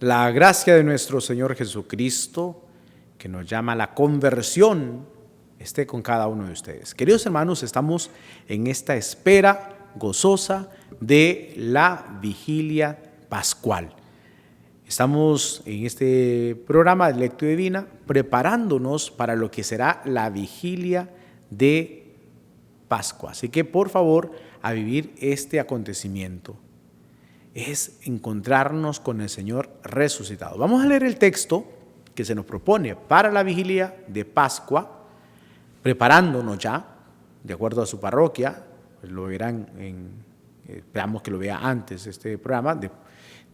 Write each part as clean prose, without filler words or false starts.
La gracia de nuestro Señor Jesucristo, que nos llama a la conversión, esté con cada uno de ustedes. Queridos hermanos, estamos en esta espera gozosa de la vigilia pascual. Estamos en este programa de Lectio Divina preparándonos para lo que será la vigilia de Pascua. Así que por favor, a vivir este acontecimiento es encontrarnos con el Señor resucitado. Vamos a leer el texto que se nos propone para la vigilia de Pascua, preparándonos ya, de acuerdo a su parroquia. Pues lo verán, esperamos que lo vea antes este programa.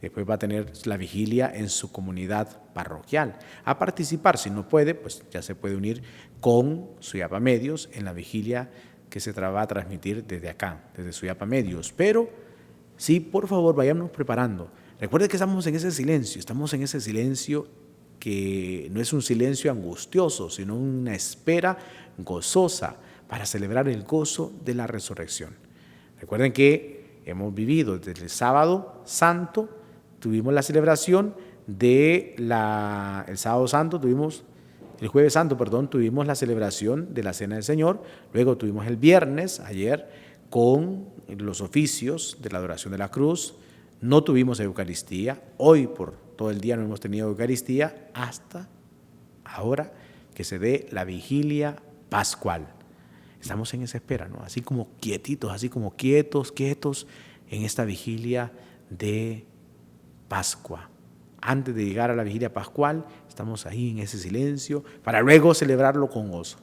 Después va a tener la vigilia en su comunidad parroquial. A participar, si no puede, pues ya se puede unir con Suyapa Medios en la vigilia que se va a transmitir desde acá, desde Suyapa Medios. Pero sí, por favor, vayamos preparando. Recuerde que estamos en ese silencio que no es un silencio angustioso, sino una espera gozosa para celebrar el gozo de la resurrección. Recuerden que hemos vivido desde el sábado santo, tuvimos la celebración el jueves santo, tuvimos la celebración de la Cena del Señor, luego tuvimos el viernes, ayer, con los oficios de la adoración de la cruz, no tuvimos Eucaristía, hoy por todo el día no hemos tenido Eucaristía, hasta ahora que se dé la vigilia pascual. Estamos en esa espera, ¿no? Así como quietitos, quietos en esta vigilia de Pascua. Antes de llegar a la vigilia pascual, estamos ahí en ese silencio para luego celebrarlo con gozo,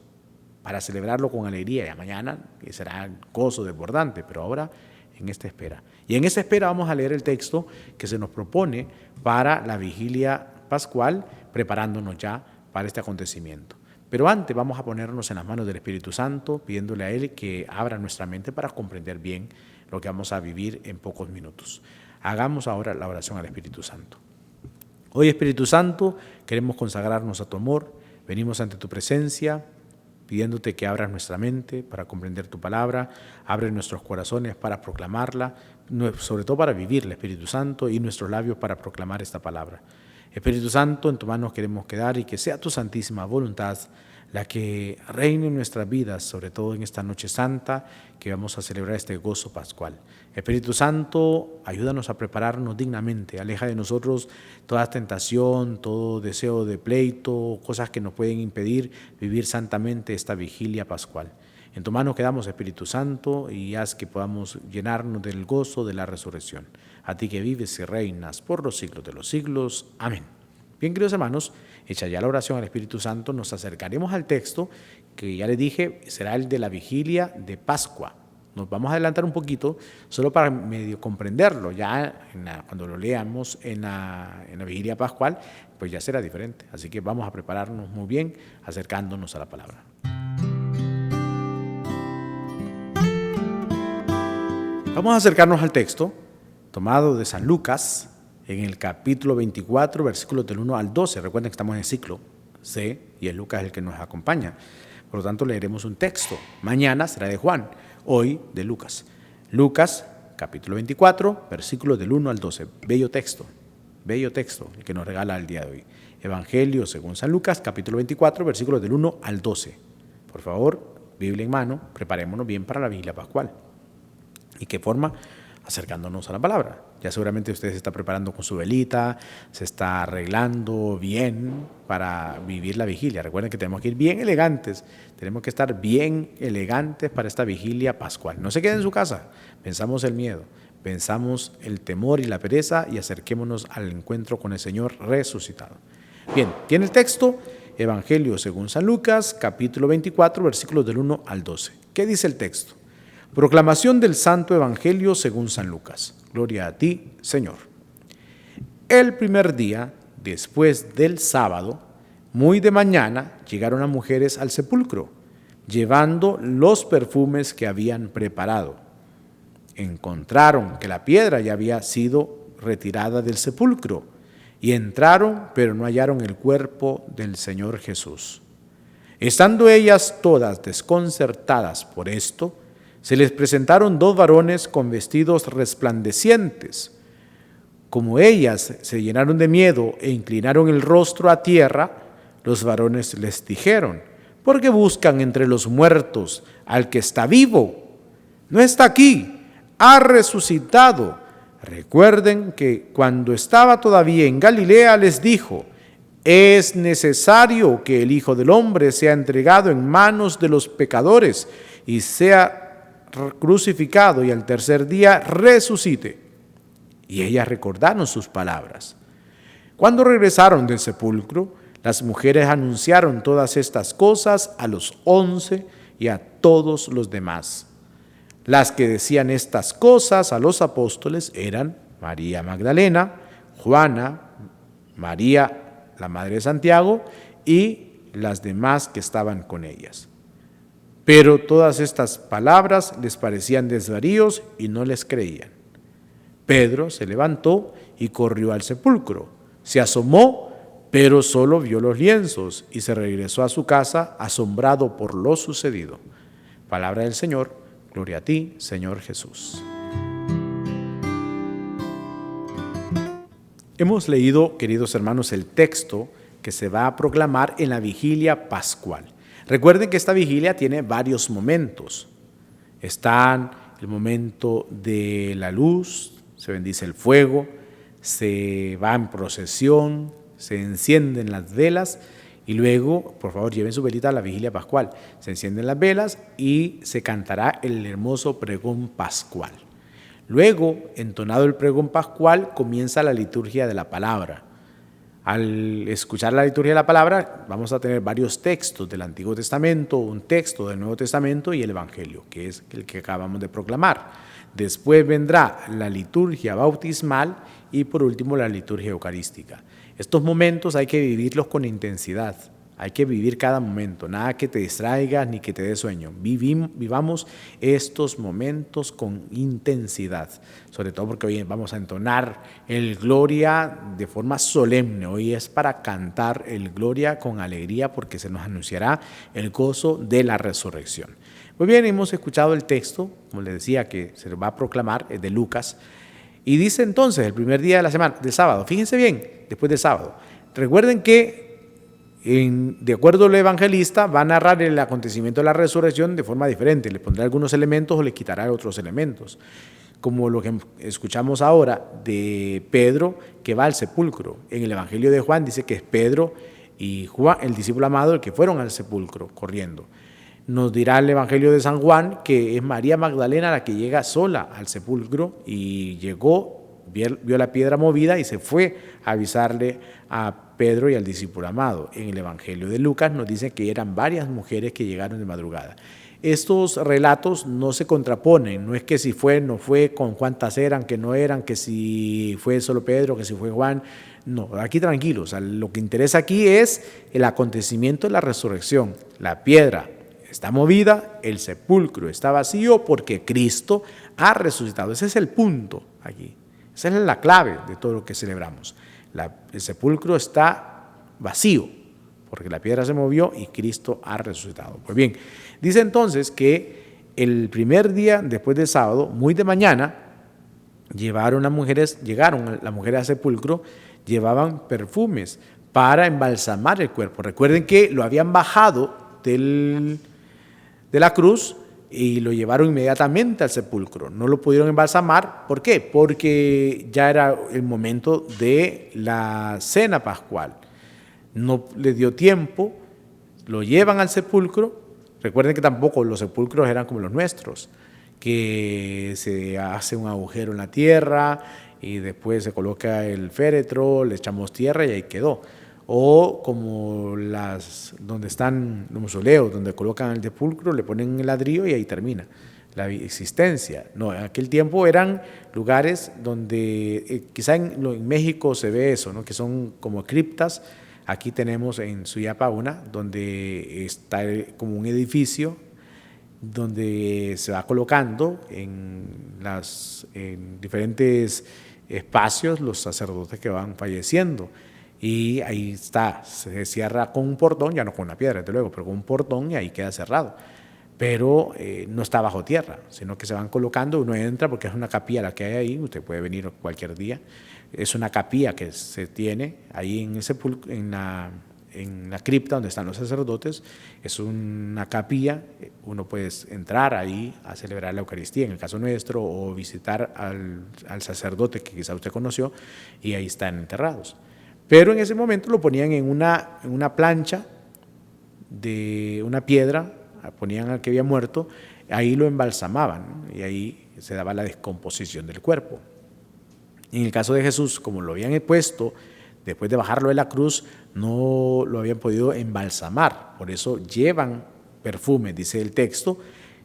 para celebrarlo con alegría. Ya mañana será gozo desbordante, pero ahora en esta espera. Y en esta espera vamos a leer el texto que se nos propone para la vigilia pascual, preparándonos ya para este acontecimiento. Pero antes vamos a ponernos en las manos del Espíritu Santo, pidiéndole a Él que abra nuestra mente para comprender bien lo que vamos a vivir en pocos minutos. Hagamos ahora la oración al Espíritu Santo. Hoy, Espíritu Santo, queremos consagrarnos a tu amor. Venimos ante tu presencia, pidiéndote que abras nuestra mente para comprender tu palabra, abre nuestros corazones para proclamarla, sobre todo para vivirla, Espíritu Santo, y nuestros labios para proclamar esta palabra. Espíritu Santo, en tu mano queremos quedar y que sea tu santísima voluntad la que reine en nuestras vidas, sobre todo en esta noche santa que vamos a celebrar este gozo pascual. Espíritu Santo, ayúdanos a prepararnos dignamente, aleja de nosotros toda tentación, todo deseo de pleito, cosas que nos pueden impedir vivir santamente esta vigilia pascual. En tu mano quedamos, Espíritu Santo, y haz que podamos llenarnos del gozo de la resurrección. A ti que vives y reinas por los siglos de los siglos. Amén. Bien, queridos hermanos, hecha ya la oración al Espíritu Santo, nos acercaremos al texto que ya les dije será el de la vigilia de Pascua. Nos vamos a adelantar un poquito, solo para medio comprenderlo. Ya cuando lo leamos en la vigilia pascual, pues ya será diferente. Así que vamos a prepararnos muy bien, acercándonos a la palabra. Vamos a acercarnos al texto tomado de San Lucas, en el capítulo 24, versículos del 1 al 12. Recuerden que estamos en el ciclo C y es Lucas el que nos acompaña. Por lo tanto, leeremos un texto. Mañana será de Juan, hoy de Lucas. Lucas, capítulo 24, versículos del 1 al 12. Bello texto el que nos regala el día de hoy. Evangelio según San Lucas, capítulo 24, versículos del 1 al 12. Por favor, Biblia en mano, preparémonos bien para la vigilia pascual. ¿Y qué forma? Acercándonos a la palabra. Ya seguramente usted se está preparando con su velita, se está arreglando bien para vivir la vigilia. Recuerden que tenemos que ir bien elegantes, tenemos que estar bien elegantes para esta vigilia pascual. No se quede en su casa, pensamos el miedo, pensamos el temor y la pereza y acerquémonos al encuentro con el Señor resucitado. Bien, tiene el texto, Evangelio según San Lucas, capítulo 24, versículos del 1 al 12. ¿Qué dice el texto? Proclamación del Santo Evangelio según San Lucas. Gloria a ti, Señor. El primer día, después del sábado, muy de mañana, llegaron las mujeres al sepulcro, llevando los perfumes que habían preparado. Encontraron que la piedra ya había sido retirada del sepulcro, y entraron, pero no hallaron el cuerpo del Señor Jesús. Estando ellas todas desconcertadas por esto, se les presentaron dos varones con vestidos resplandecientes. Como ellas se llenaron de miedo e inclinaron el rostro a tierra, los varones les dijeron: ¿por qué buscan entre los muertos al que está vivo? No está aquí, ha resucitado. Recuerden que cuando estaba todavía en Galilea les dijo: es necesario que el Hijo del Hombre sea entregado en manos de los pecadores y sea crucificado y al tercer día resucite. Y ellas recordaron sus palabras. Cuando regresaron del sepulcro, las mujeres anunciaron todas estas cosas a los 11 y a todos los demás. Las que decían estas cosas a los apóstoles eran María Magdalena, Juana, María, la madre de Santiago, y las demás que estaban con ellas. Pero todas estas palabras les parecían desvaríos y no les creían. Pedro se levantó y corrió al sepulcro. Se asomó, pero solo vio los lienzos y se regresó a su casa asombrado por lo sucedido. Palabra del Señor. Gloria a ti, Señor Jesús. Hemos leído, queridos hermanos, el texto que se va a proclamar en la vigilia pascual. Recuerden que esta vigilia tiene varios momentos. Está el momento de la luz, se bendice el fuego, se va en procesión, se encienden las velas y luego, por favor, lleven su velita a la vigilia pascual. Se encienden las velas y se cantará el hermoso pregón pascual. Luego, entonado el pregón pascual, comienza la liturgia de la palabra. Al escuchar la liturgia de la palabra, vamos a tener varios textos del Antiguo Testamento, un texto del Nuevo Testamento y el Evangelio, que es el que acabamos de proclamar. Después vendrá la liturgia bautismal y por último la liturgia eucarística. Estos momentos hay que vivirlos con intensidad. Hay que vivir cada momento, nada que te distraiga ni que te dé sueño. Vivamos estos momentos con intensidad, sobre todo porque hoy vamos a entonar el Gloria de forma solemne. Hoy es para cantar el Gloria con alegría porque se nos anunciará el gozo de la resurrección. Muy bien, hemos escuchado el texto, como les decía, que se va a proclamar, es de Lucas, y dice entonces el primer día de la semana, del sábado. Fíjense bien, después del sábado. Recuerden que de acuerdo al evangelista, va a narrar el acontecimiento de la resurrección de forma diferente. Le pondrá algunos elementos o le quitará otros elementos. Como lo que escuchamos ahora de Pedro que va al sepulcro. En el Evangelio de Juan dice que es Pedro y Juan, el discípulo amado, el que fueron al sepulcro corriendo. Nos dirá el Evangelio de San Juan que es María Magdalena la que llega sola al sepulcro y llegó, vio la piedra movida y se fue a avisarle a Pedro y al discípulo amado. En el Evangelio de Lucas nos dice que eran varias mujeres que llegaron de madrugada. Estos relatos no se contraponen, no es que si fue, no fue, con cuántas eran, que no eran, que si fue solo Pedro, que si fue Juan. No, aquí tranquilos, lo que interesa aquí es el acontecimiento de la resurrección. La piedra está movida, el sepulcro está vacío porque Cristo ha resucitado. Ese es el punto aquí, esa es la clave de todo lo que celebramos. El sepulcro está vacío porque la piedra se movió y Cristo ha resucitado. Pues bien, dice entonces que el primer día después del sábado, muy de mañana, llegaron las mujeres al sepulcro, llevaban perfumes para embalsamar el cuerpo. Recuerden que lo habían bajado de la cruz y lo llevaron inmediatamente al sepulcro. No lo pudieron embalsamar. ¿Por qué? Porque ya era el momento de la cena pascual. No les dio tiempo, lo llevan al sepulcro. Recuerden que tampoco los sepulcros eran como los nuestros, que se hace un agujero en la tierra y después se coloca el féretro, le echamos tierra y ahí quedó. O como donde están los mausoleos, donde colocan el sepulcro, le ponen el ladrillo y ahí termina la existencia. No, en aquel tiempo eran lugares donde, quizá en México se ve eso, ¿no? Que son como criptas. Aquí tenemos en Suyapa una, donde está como un edificio, donde se va colocando en diferentes espacios los sacerdotes que van falleciendo. Y ahí está, se cierra con un portón, ya no con una piedra, desde luego, pero con un portón y ahí queda cerrado. Pero no está bajo tierra, sino que se van colocando, uno entra porque es una capilla la que hay ahí, usted puede venir cualquier día, es una capilla que se tiene ahí en la cripta donde están los sacerdotes. Es una capilla, uno puede entrar ahí a celebrar la Eucaristía, en el caso nuestro, o visitar al sacerdote que quizá usted conoció, y ahí están enterrados. Pero en ese momento lo ponían en una plancha de una piedra, ponían al que había muerto, ahí lo embalsamaban, ¿no? Y ahí se daba la descomposición del cuerpo. En el caso de Jesús, como lo habían puesto, después de bajarlo de la cruz, no lo habían podido embalsamar, por eso llevan perfume, dice el texto,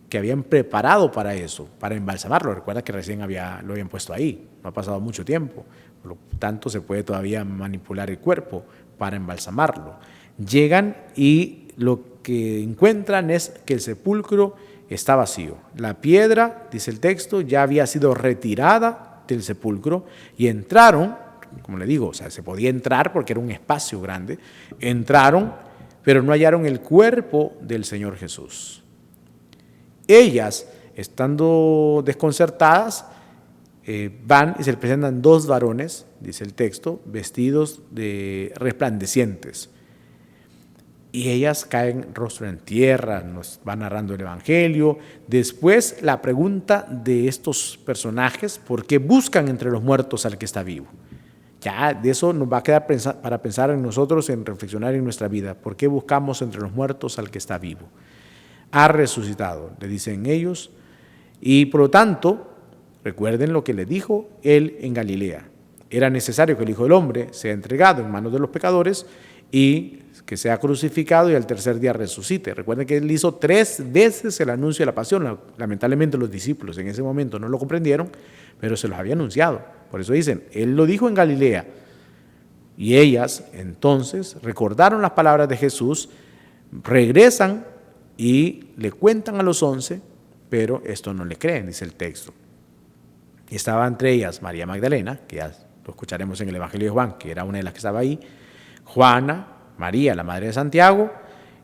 que habían preparado para eso, para embalsamarlo. Recuerda que recién lo habían puesto ahí, no ha pasado mucho tiempo, por lo tanto se puede todavía manipular el cuerpo para embalsamarlo. Llegan y lo que encuentran es que el sepulcro está vacío. La piedra, dice el texto, ya había sido retirada del sepulcro y entraron, como le digo, o sea, se podía entrar porque era un espacio grande, entraron, pero no hallaron el cuerpo del Señor Jesús. Ellas, estando desconcertadas, van y se les presentan dos varones, dice el texto, vestidos de resplandecientes. Y ellas caen rostro en tierra, nos va narrando el Evangelio. Después la pregunta de estos personajes, ¿por qué buscan entre los muertos al que está vivo? Ya de eso nos va a quedar para pensar en nosotros, en reflexionar en nuestra vida. ¿Por qué buscamos entre los muertos al que está vivo? Ha resucitado, le dicen ellos, y por lo tanto, recuerden lo que le dijo él en Galilea. Era necesario que el Hijo del Hombre sea entregado en manos de los pecadores y que sea crucificado y al tercer día resucite. Recuerden que él hizo 3 veces el anuncio de la pasión. Lamentablemente los discípulos en ese momento no lo comprendieron, pero se los había anunciado. Por eso dicen, él lo dijo en Galilea. Y ellas entonces recordaron las palabras de Jesús, regresan y le cuentan a los 11, pero esto no le creen, dice el texto. Y estaba entre ellas María Magdalena, que ya lo escucharemos en el Evangelio de Juan, que era una de las que estaba ahí, Juana, María, la madre de Santiago,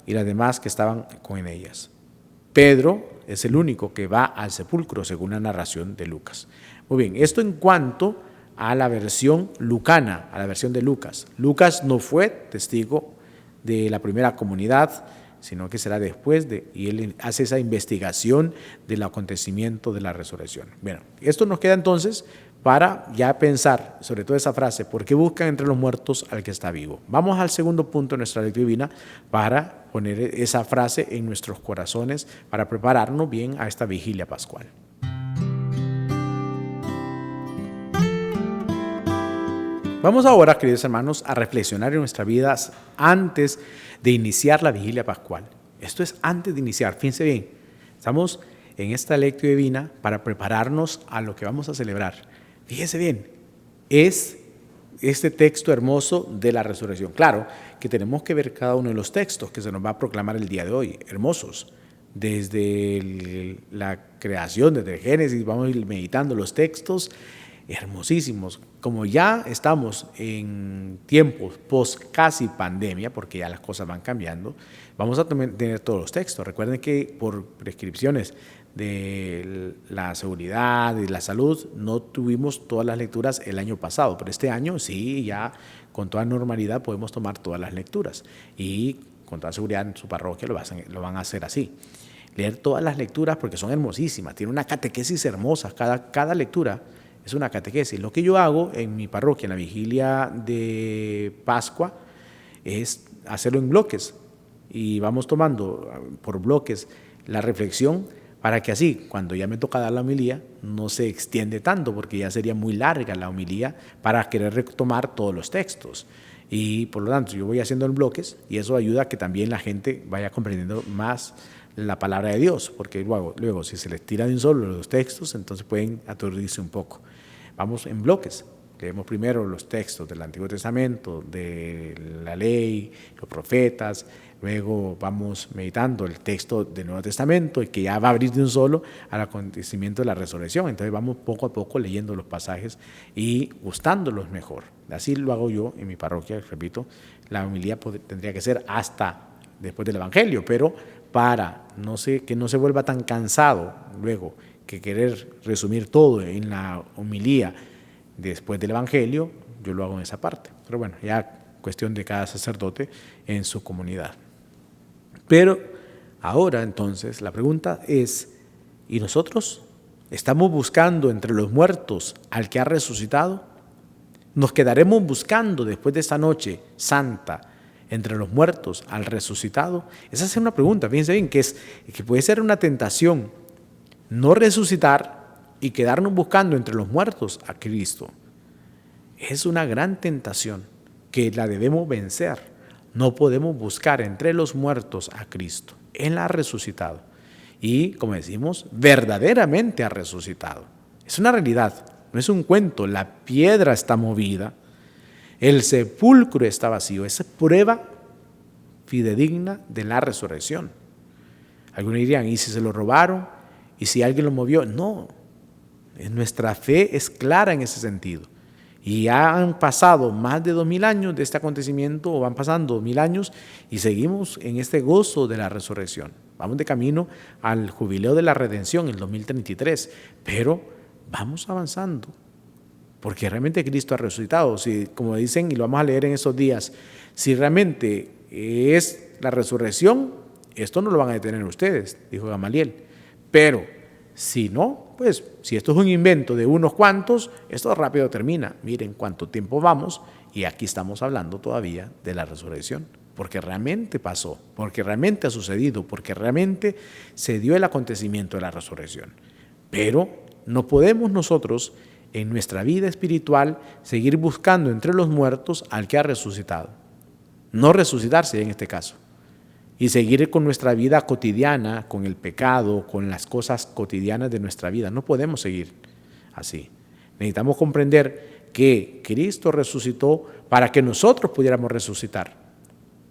y las demás que estaban con ellas. Pedro es el único que va al sepulcro, según la narración de Lucas. Muy bien, esto en cuanto a la versión lucana, a la versión de Lucas. Lucas no fue testigo de la primera comunidad, sino que será después y él hace esa investigación del acontecimiento de la resurrección. Bueno, esto nos queda entonces para ya pensar sobre toda esa frase, ¿por qué buscan entre los muertos al que está vivo? Vamos al segundo punto de nuestra lectura divina para poner esa frase en nuestros corazones, para prepararnos bien a esta vigilia pascual. Vamos ahora, queridos hermanos, a reflexionar en nuestras vidas antes de iniciar la vigilia pascual. Esto es antes de iniciar, fíjense bien, estamos en esta lectura divina para prepararnos a lo que vamos a celebrar. Fíjese bien, es este texto hermoso de la resurrección. Claro que tenemos que ver cada uno de los textos que se nos va a proclamar el día de hoy, hermosos. Desde la creación, desde el Génesis, vamos a ir meditando los textos hermosísimos. Como ya estamos en tiempos post casi pandemia, porque ya las cosas van cambiando, vamos a tener todos los textos. Recuerden que por prescripciones de la seguridad y la salud no tuvimos todas las lecturas el año pasado, pero este año sí, ya con toda normalidad podemos tomar todas las lecturas y con toda seguridad en su parroquia lo van a hacer así. Leer todas las lecturas porque son hermosísimas, tiene una catequesis hermosa, cada lectura es una catequesis. Lo que yo hago en mi parroquia, en la vigilia de Pascua, es hacerlo en bloques y vamos tomando por bloques la reflexión para que así, cuando ya me toca dar la homilía, no se extiende tanto, porque ya sería muy larga la homilía para querer retomar todos los textos. Y por lo tanto, yo voy haciendo en bloques y eso ayuda a que también la gente vaya comprendiendo más la palabra de Dios, porque luego si se les tira de un solo los textos, entonces pueden aturdirse un poco. Vamos en bloques. Leemos primero los textos del Antiguo Testamento, de la ley, los profetas, luego vamos meditando el texto del Nuevo Testamento y que ya va a abrir de un solo al acontecimiento de la resurrección. Entonces vamos poco a poco leyendo los pasajes y gustándolos mejor. Así lo hago yo en mi parroquia, repito, la homilía tendría que ser hasta después del Evangelio, pero para que no se vuelva tan cansado luego que querer resumir todo en la homilía después del Evangelio, yo lo hago en esa parte. Pero bueno, ya cuestión de cada sacerdote en su comunidad. Pero ahora entonces la pregunta es, ¿y nosotros estamos buscando entre los muertos al que ha resucitado? ¿Nos quedaremos buscando después de esta noche santa entre los muertos al resucitado? Esa es una pregunta, fíjense bien, que puede ser una tentación no resucitar y quedarnos buscando entre los muertos a Cristo. Es una gran tentación que la debemos vencer. No podemos buscar entre los muertos a Cristo. Él ha resucitado. Y, como decimos, verdaderamente ha resucitado. Es una realidad, no es un cuento. La piedra está movida, el sepulcro está vacío. Esa es prueba fidedigna de la resurrección. Algunos dirían, ¿y si se lo robaron? ¿Y si alguien lo movió? No, nuestra fe es clara en ese sentido. Y ya han pasado más de 2000 años de este acontecimiento, o van pasando 2000 años, y seguimos en este gozo de la resurrección. Vamos de camino al jubileo de la redención, el 2033, pero vamos avanzando, porque realmente Cristo ha resucitado. Si, como dicen, y lo vamos a leer en esos días, si realmente es la resurrección, esto no lo van a detener ustedes, dijo Gamaliel. Pero si no, pues si esto es un invento de unos cuantos, esto rápido termina. Miren cuánto tiempo vamos y aquí estamos hablando todavía de la resurrección, porque realmente pasó, porque realmente ha sucedido, porque realmente se dio el acontecimiento de la resurrección. Pero no podemos nosotros en nuestra vida espiritual seguir buscando entre los muertos al que ha resucitado. No resucitarse en este caso. Y seguir con nuestra vida cotidiana, con el pecado, con las cosas cotidianas de nuestra vida. No podemos seguir así. Necesitamos comprender que Cristo resucitó para que nosotros pudiéramos resucitar.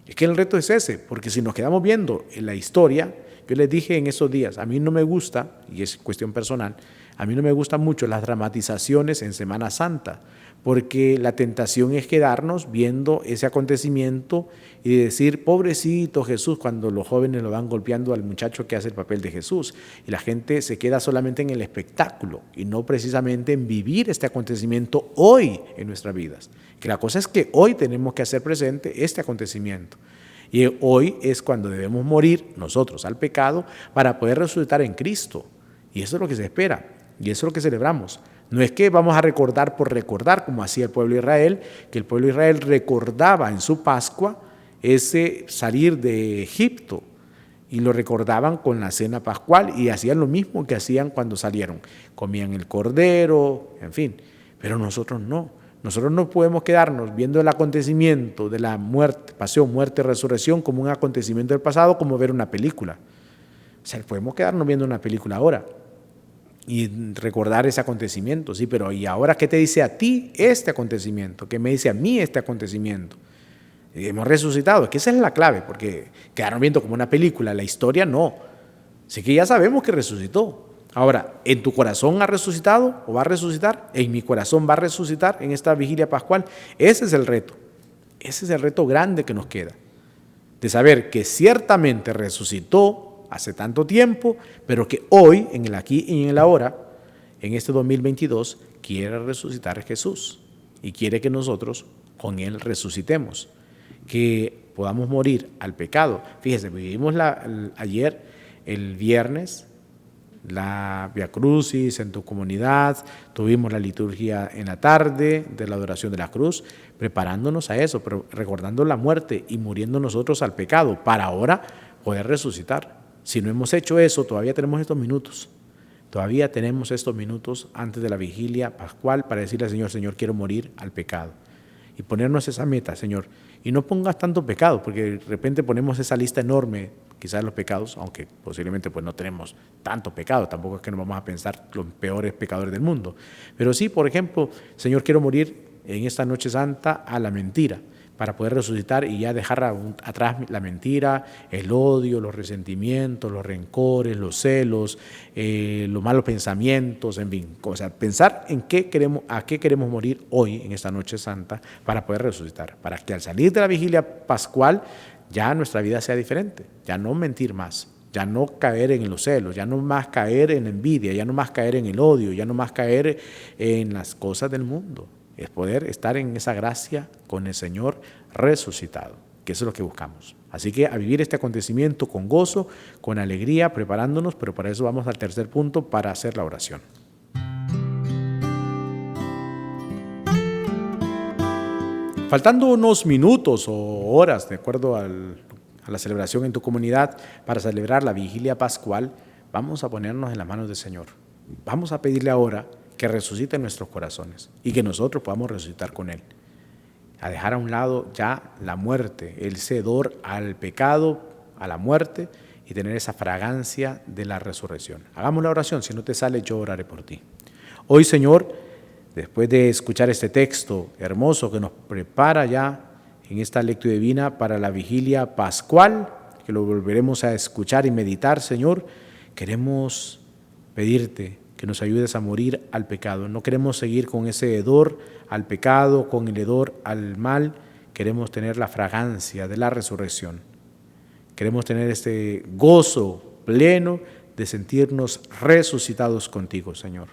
Es que el reto es ese, porque si nos quedamos viendo en la historia, yo les dije en esos días, a mí no me gusta, y es cuestión personal, a mí no me gustan mucho las dramatizaciones en Semana Santa, porque la tentación es quedarnos viendo ese acontecimiento y decir, pobrecito Jesús, cuando los jóvenes lo van golpeando al muchacho que hace el papel de Jesús. Y la gente se queda solamente en el espectáculo y no precisamente en vivir este acontecimiento hoy en nuestras vidas. Que la cosa es que hoy tenemos que hacer presente este acontecimiento. Y hoy es cuando debemos morir nosotros al pecado para poder resucitar en Cristo. Y eso es lo que se espera y eso es lo que celebramos. No es que vamos a recordar por recordar, como hacía el pueblo de Israel, que el pueblo de Israel recordaba en su Pascua ese salir de Egipto y lo recordaban con la cena pascual y hacían lo mismo que hacían cuando salieron. Comían el cordero, en fin. Pero nosotros no. Nosotros no podemos quedarnos viendo el acontecimiento de la muerte, pasión, muerte, resurrección como un acontecimiento del pasado, como ver una película. O sea, podemos quedarnos viendo una película ahora y recordar ese acontecimiento, sí, pero ¿y ahora qué te dice a ti este acontecimiento? ¿Qué me dice a mí este acontecimiento? Hemos resucitado, es que esa es la clave, porque quedaron viendo como una película, la historia no. Así que ya sabemos que resucitó. Ahora, ¿en tu corazón ha resucitado o va a resucitar? ¿En mi corazón va a resucitar en esta vigilia pascual? Ese es el reto. Ese es el reto grande que nos queda, de saber que ciertamente resucitó hace tanto tiempo, pero que hoy, en el aquí y en el ahora, en este 2022, quiere resucitar Jesús y quiere que nosotros con Él resucitemos, que podamos morir al pecado. Fíjese, vivimos ayer, el viernes, la Via Crucis en tu comunidad, tuvimos la liturgia en la tarde de la adoración de la cruz, preparándonos a eso, pero recordando la muerte y muriendo nosotros al pecado, para ahora poder resucitar. Si no hemos hecho eso, todavía tenemos estos minutos. Todavía tenemos estos minutos antes de la vigilia pascual para decirle al Señor, Señor, quiero morir al pecado. Y ponernos esa meta, Señor. Y no pongas tanto pecado, porque de repente ponemos esa lista enorme, quizás los pecados, aunque posiblemente pues no tenemos tanto pecado, tampoco es que nos vamos a pensar los peores pecadores del mundo. Pero sí, por ejemplo, Señor, quiero morir en esta noche santa a la mentira, para poder resucitar y ya dejar atrás la mentira, el odio, los resentimientos, los rencores, los celos, los malos pensamientos, en fin. O sea, pensar en a qué queremos morir hoy en esta noche santa para poder resucitar, para que al salir de la vigilia pascual ya nuestra vida sea diferente, ya no mentir más, ya no caer en los celos, ya no más caer en la envidia, ya no más caer en el odio, ya no más caer en las cosas del mundo. Es poder estar en esa gracia con el Señor resucitado, que eso es lo que buscamos. Así que a vivir este acontecimiento con gozo, con alegría, preparándonos, pero para eso vamos al tercer punto, para hacer la oración. Faltando unos minutos o horas, de acuerdo a la celebración en tu comunidad, para celebrar la vigilia pascual, vamos a ponernos en las manos del Señor. Vamos a pedirle ahora que resucite en nuestros corazones y que nosotros podamos resucitar con Él. A dejar a un lado ya la muerte, el cedor al pecado, a la muerte, y tener esa fragancia de la resurrección. Hagamos la oración, si no te sale yo oraré por ti. Hoy, Señor, después de escuchar este texto hermoso que nos prepara ya en esta lectura divina para la vigilia pascual, que lo volveremos a escuchar y meditar, Señor, queremos pedirte que nos ayudes a morir al pecado. No queremos seguir con ese hedor al pecado, con el hedor al mal. Queremos tener la fragancia de la resurrección. Queremos tener este gozo pleno de sentirnos resucitados contigo, Señor.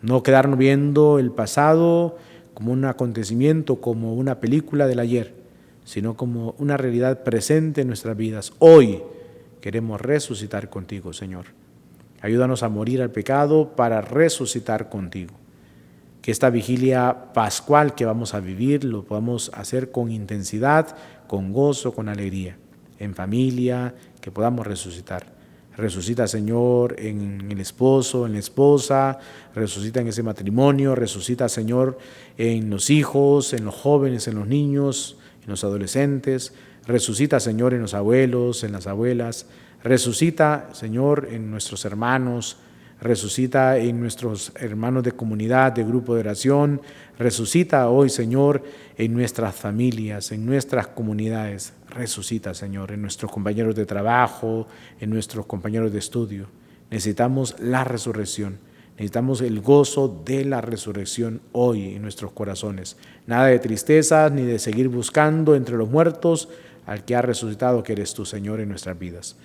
No quedarnos viendo el pasado como un acontecimiento, como una película del ayer, sino como una realidad presente en nuestras vidas. Hoy queremos resucitar contigo, Señor. Ayúdanos a morir al pecado para resucitar contigo. Que esta vigilia pascual que vamos a vivir lo podamos hacer con intensidad, con gozo, con alegría, en familia, que podamos resucitar. Resucita, Señor, en el esposo, en la esposa, resucita en ese matrimonio, resucita, Señor, en los hijos, en los jóvenes, en los niños, en los adolescentes, resucita, Señor, en los abuelos, en las abuelas, resucita, Señor, en nuestros hermanos, resucita en nuestros hermanos de comunidad, de grupo de oración, resucita hoy, Señor, en nuestras familias, en nuestras comunidades, resucita, Señor, en nuestros compañeros de trabajo, en nuestros compañeros de estudio. Necesitamos la resurrección, necesitamos el gozo de la resurrección hoy en nuestros corazones. Nada de tristezas ni de seguir buscando entre los muertos al que ha resucitado, que eres tú, Señor, en nuestras vidas.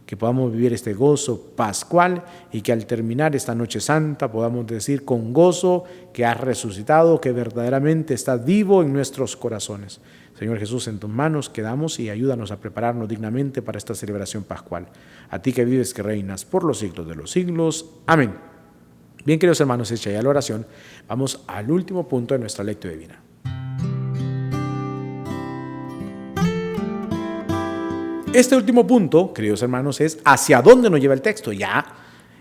Que podamos vivir este gozo pascual y que al terminar esta noche santa podamos decir con gozo que has resucitado, que verdaderamente estás vivo en nuestros corazones. Señor Jesús, en tus manos quedamos y ayúdanos a prepararnos dignamente para esta celebración pascual. A ti que vives, que reinas por los siglos de los siglos. Amén. Bien, queridos hermanos, hecha ya la oración, vamos al último punto de nuestra lectura divina. Este último punto, queridos hermanos, es hacia dónde nos lleva el texto. Ya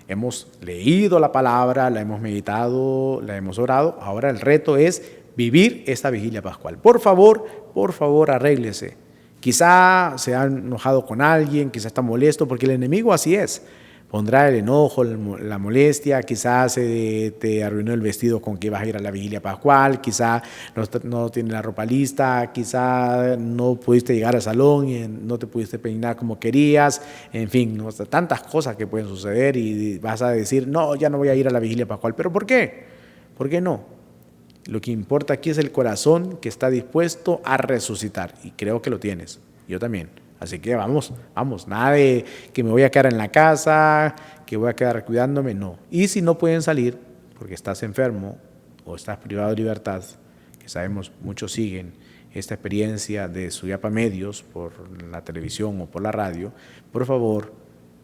hemos leído la palabra, la hemos meditado, la hemos orado. Ahora el reto es vivir esta vigilia pascual. Por favor, arréglese. Quizá se ha enojado con alguien, quizá está molesto, porque el enemigo así es. Pondrá el enojo, la molestia, quizás te arruinó el vestido con que vas a ir a la vigilia pascual, quizá no tiene la ropa lista, quizá no pudiste llegar al salón y no te pudiste peinar como querías, en fin, ¿no? Tantas cosas que pueden suceder y vas a decir, no, ya no voy a ir a la vigilia pascual. ¿Pero por qué? ¿Por qué no? Lo que importa aquí es el corazón que está dispuesto a resucitar y creo que lo tienes, yo también. Así que vamos, nada de que me voy a quedar en la casa, que voy a quedar cuidándome, no. Y si no pueden salir porque estás enfermo o estás privado de libertad, que sabemos muchos siguen esta experiencia de Suyapa Medios por la televisión o por la radio, por favor,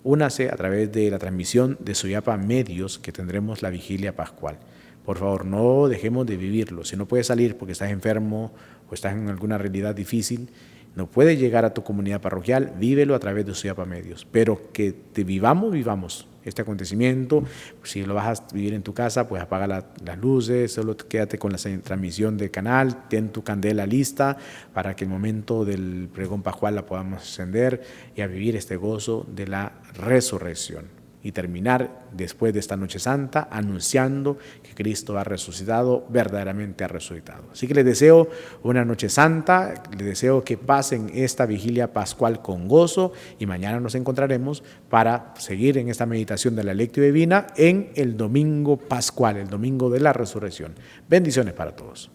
únase a través de la transmisión de Suyapa Medios que tendremos la vigilia pascual. Por favor, no dejemos de vivirlo. Si no puedes salir porque estás enfermo o estás en alguna realidad difícil, no puedes llegar a tu comunidad parroquial, vívelo a través de Suyapa Medios, pero que vivamos este acontecimiento. Si lo vas a vivir en tu casa, pues apaga las luces, solo quédate con la transmisión del canal, ten tu candela lista para que el momento del pregón pascual la podamos encender y a vivir este gozo de la resurrección. Y terminar después de esta noche santa anunciando que Cristo ha resucitado, verdaderamente ha resucitado. Así que les deseo una noche santa, les deseo que pasen esta vigilia pascual con gozo y mañana nos encontraremos para seguir en esta meditación de la lectio divina en el domingo pascual, el domingo de la resurrección. Bendiciones para todos.